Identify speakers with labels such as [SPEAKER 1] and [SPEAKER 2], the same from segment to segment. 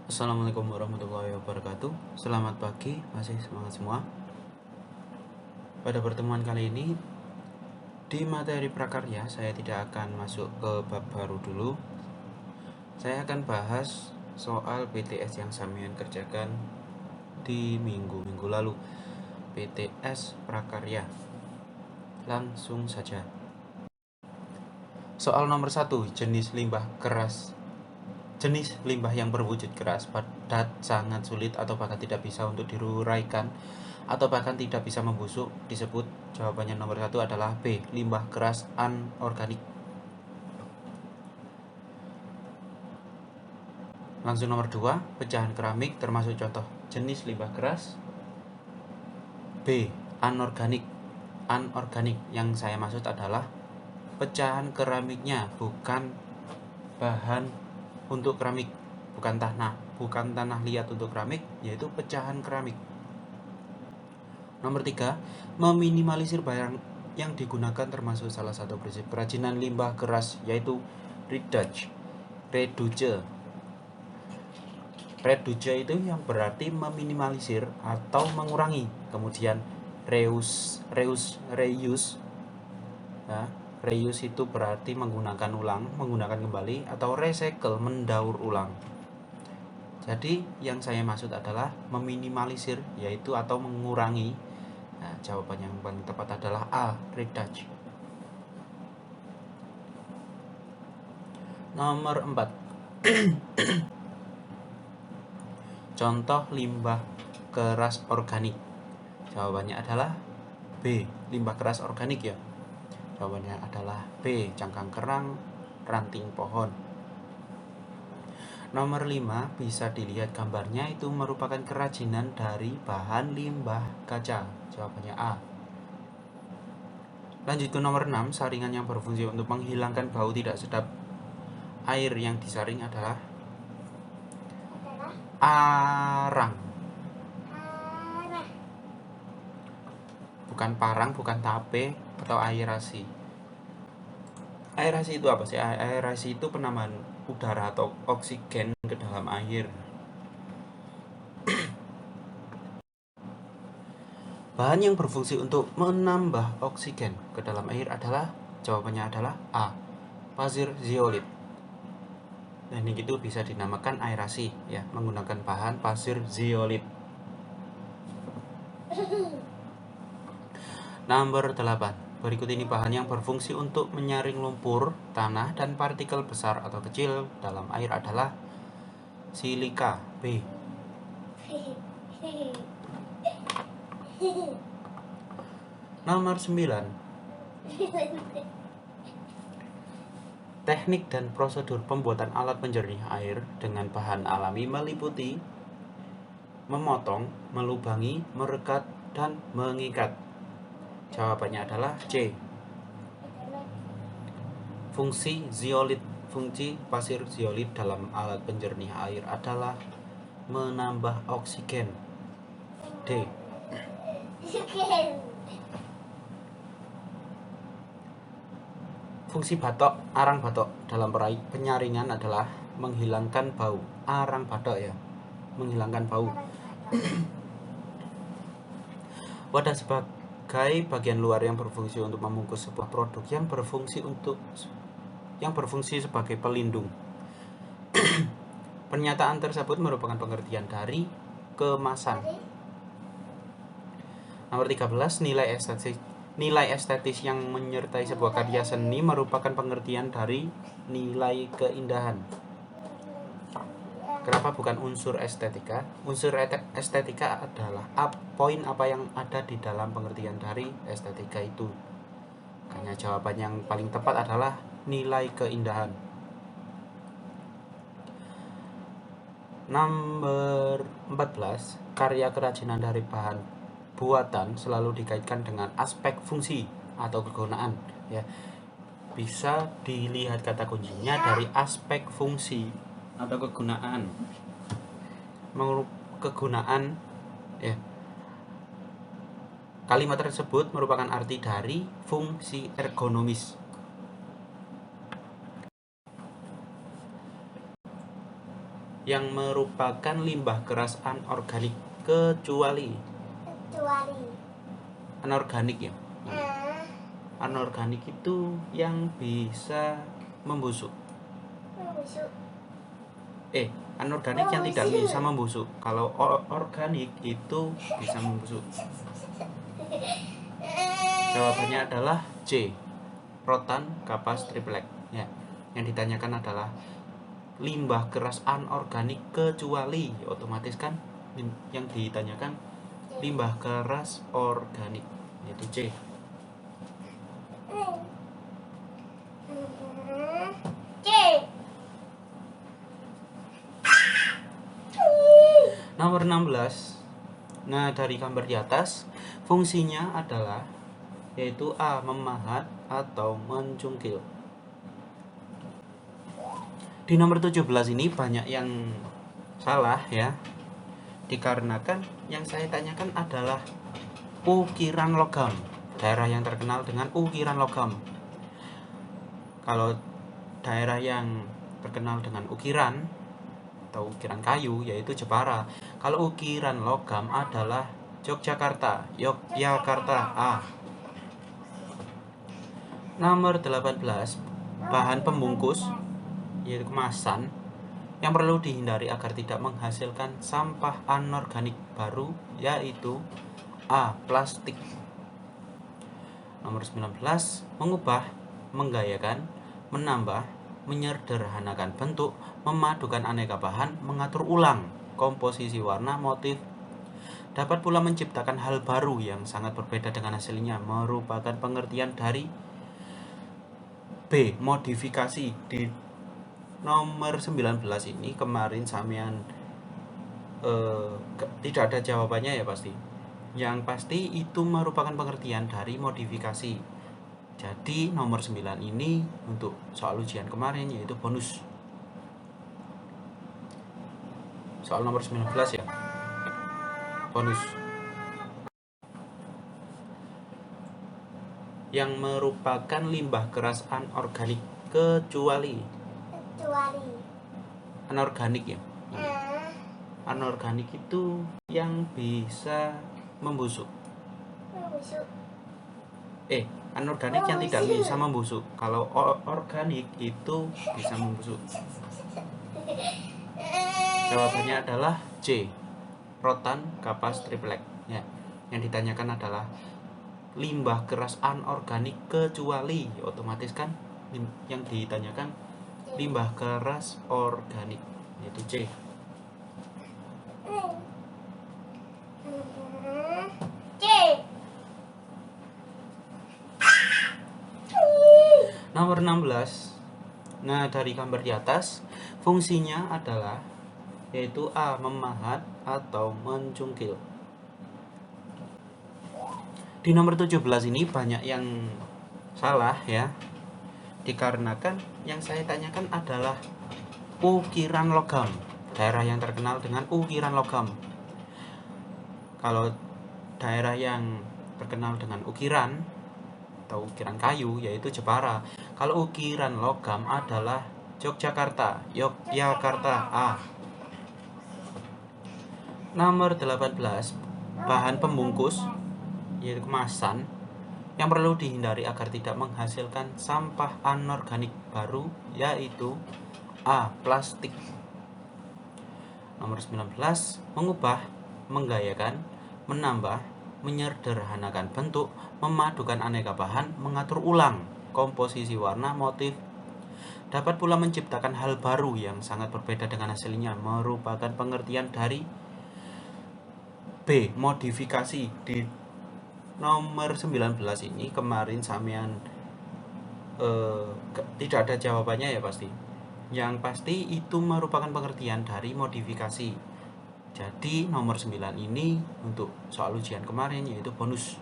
[SPEAKER 1] Assalamualaikum warahmatullahi wabarakatuh. Selamat pagi, masih semangat semua. Pada pertemuan kali ini, di materi prakarya, saya tidak akan masuk ke bab baru dulu. Saya akan bahas soal PTS yang Samian kerjakan di minggu lalu. PTS prakarya. Langsung saja. Soal nomor 1, jenis limbah keras. Jenis limbah yang berwujud keras, padat, sangat sulit atau bahkan tidak bisa untuk diuraikan atau bahkan tidak bisa membusuk disebut. Jawabannya nomor 1 adalah B, limbah keras anorganik. Langsung nomor 2, pecahan keramik termasuk contoh jenis limbah keras. B, anorganik. Anorganik yang saya maksud adalah pecahan keramiknya, bukan bahan untuk keramik, bukan tanah liat untuk keramik, yaitu pecahan keramik. Nomor 3, meminimalisir barang yang digunakan termasuk salah satu prinsip kerajinan limbah keras, yaitu reduce. Reduce itu yang berarti meminimalisir atau mengurangi. Kemudian reuse. Nah, reuse itu berarti menggunakan ulang, menggunakan kembali, atau recycle, mendaur ulang. Jadi yang saya maksud adalah meminimalisir, yaitu atau mengurangi. Nah, jawaban yang paling tepat adalah A, reduce. Nomor 4. Contoh limbah keras organik. Jawabannya adalah B, limbah keras organik ya. Jawabannya adalah B, cangkang kerang, ranting pohon. Nomor 5, bisa dilihat gambarnya, itu merupakan kerajinan dari bahan limbah kaca. Jawabannya A. Lanjut ke nomor 6, saringan yang berfungsi untuk menghilangkan bau tidak sedap. Air yang disaring adalah arang. Bukan parang, bukan tape atau aerasi. Aerasi itu apa sih? Aerasi itu penambahan udara atau oksigen ke dalam air. Bahan yang berfungsi untuk menambah oksigen ke dalam air adalah, jawabannya adalah A, pasir zeolit. Teknik itu bisa dinamakan aerasi ya, menggunakan bahan pasir zeolit. Nomor 8. Berikut ini bahan yang berfungsi untuk menyaring lumpur, tanah, dan partikel besar atau kecil dalam air adalah silika. B. Nomor 9. Teknik dan prosedur pembuatan alat penjernih air dengan bahan alami meliputi memotong, melubangi, merekat, dan mengikat. Jawabannya adalah C. Fungsi pasir zeolit dalam alat penjernih air adalah menambah oksigen. D. Fungsi arang batok dalam penyaringan adalah menghilangkan bau. Arang batok ya, menghilangkan bau. Wadah sebagai bagian luar yang berfungsi untuk membungkus sebuah produk yang berfungsi sebagai pelindung. Pernyataan tersebut merupakan pengertian dari kemasan. Nomor 13, nilai estetis yang menyertai sebuah karya seni merupakan pengertian dari nilai keindahan. Kenapa bukan unsur estetika? Unsur estetika adalah poin apa yang ada di dalam pengertian dari estetika itu. Makanya jawaban yang paling tepat adalah nilai keindahan. Nomor 14, karya kerajinan dari bahan buatan selalu dikaitkan dengan aspek fungsi atau kegunaan ya. Bisa dilihat kata kuncinya dari aspek fungsi atau kegunaan. Kegunaan ya. Kalimat tersebut merupakan arti dari fungsi ergonomis. yang merupakan limbah keras anorganik kecuali anorganik ya. Anorganik itu yang bisa membusuk. Anorganik yang tidak bisa membusuk. Kalau organik itu bisa membusuk. Jawabannya adalah C, rotan, kapas, triplek. Ya, yang ditanyakan adalah limbah keras anorganik kecuali, otomatis kan yang ditanyakan limbah keras organik, yaitu C. Nomor 16. Nah, dari gambar di atas, fungsinya adalah yaitu A, memahat atau mencungkil. Di nomor 17 ini banyak yang salah ya. Dikarenakan yang saya tanyakan adalah ukiran logam, daerah yang terkenal dengan ukiran logam. Kalau daerah yang terkenal dengan ukiran atau ukiran kayu yaitu Jepara. Kalau ukiran logam adalah Yogyakarta, A. Nomor 18, bahan pembungkus yaitu kemasan yang perlu dihindari agar tidak menghasilkan sampah anorganik baru yaitu A, plastik. Nomor 19, mengubah, menggayakan, menambah, menyederhanakan bentuk, memadukan aneka bahan, mengatur ulang komposisi warna, motif, dapat pula menciptakan hal baru yang sangat berbeda dengan hasilnya, merupakan pengertian dari B, modifikasi. Di nomor 19 ini kemarin samian tidak ada jawabannya ya pasti. Yang pasti itu merupakan pengertian dari modifikasi. Jadi nomor 9 ini untuk soal ujian kemarin yaitu bonus. Soal nomor 19 ya. Bonus. Yang merupakan limbah keras anorganik kecuali anorganik ya. Anorganik itu yang bisa membusuk. Anorganik yang tidak bisa membusuk. Kalau organik itu bisa membusuk. Jawabannya adalah C, rotan, kapas, triplek. Ya, yang ditanyakan adalah limbah keras anorganik kecuali, otomatis kan yang ditanyakan limbah keras organik, yaitu C. Nomor 16. Nah, dari gambar di atas, fungsinya adalah yaitu A, memahat atau mencungkil. Di nomor 17 ini banyak yang salah ya. Dikarenakan yang saya tanyakan adalah ukiran logam, daerah yang terkenal dengan ukiran logam. Kalau daerah yang terkenal dengan ukiran atau ukiran kayu yaitu Jepara. Kalau ukiran logam adalah Yogyakarta, A. Nomor 18, bahan pembungkus yaitu kemasan yang perlu dihindari agar tidak menghasilkan sampah anorganik baru yaitu A, plastik. Nomor 19, mengubah, menggayakan, menambah, menyederhanakan bentuk, memadukan aneka bahan, mengatur ulang komposisi warna, motif, dapat pula menciptakan hal baru yang sangat berbeda dengan hasilnya, merupakan pengertian dari B, modifikasi. Di nomor 19 ini kemarin samian tidak ada jawabannya ya pasti. Yang pasti itu merupakan pengertian dari modifikasi. Jadi nomor 9 ini untuk soal ujian kemarin yaitu bonus.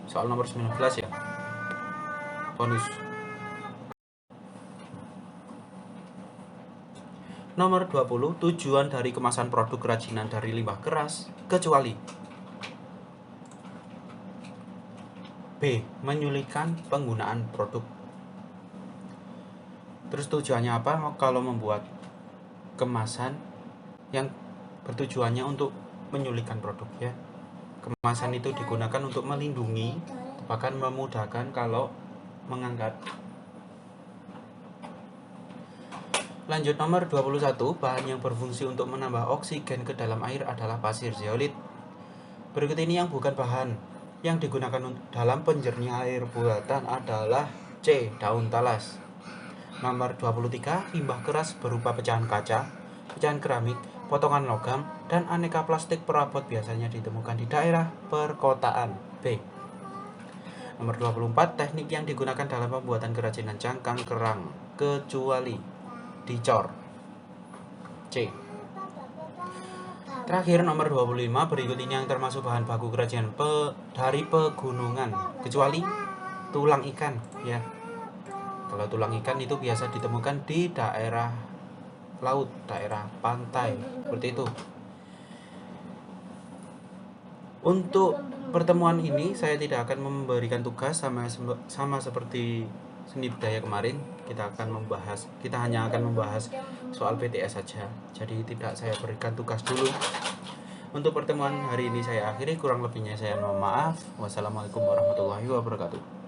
[SPEAKER 1] Soal nomor 19 ya. Bonus. Nomor 20, tujuan dari kemasan produk kerajinan dari limbah keras kecuali B, menyulitkan penggunaan produk. Terus tujuannya apa? Kalau membuat kemasan yang bertujuannya untuk menyulitkan produk ya. Kemasan itu digunakan untuk melindungi, bahkan memudahkan kalau mengangkat. Lanjut nomor 21, bahan yang berfungsi untuk menambah oksigen ke dalam air adalah pasir zeolit. Berikut ini yang bukan bahan yang digunakan dalam penjernih air buatan adalah C. Daun talas. Nomor 23, limbah keras berupa pecahan kaca, pecahan keramik, potongan logam, dan aneka plastik perabot biasanya ditemukan di daerah perkotaan. B. Nomor 24, teknik yang digunakan dalam pembuatan kerajinan cangkang kerang, kecuali dicor. C. Terakhir nomor 25, berikut ini yang termasuk bahan baku kerajinan dari pegunungan, kecuali tulang ikan ya. Kalau tulang ikan itu biasa ditemukan di daerah laut, daerah pantai, seperti itu. Untuk pertemuan ini saya tidak akan memberikan tugas sama seperti seni budaya kemarin. Kita hanya akan membahas soal PTS saja. Jadi tidak saya berikan tugas dulu. Untuk pertemuan hari ini saya akhiri, kurang lebihnya saya mohon maaf. Wassalamualaikum warahmatullahi wabarakatuh.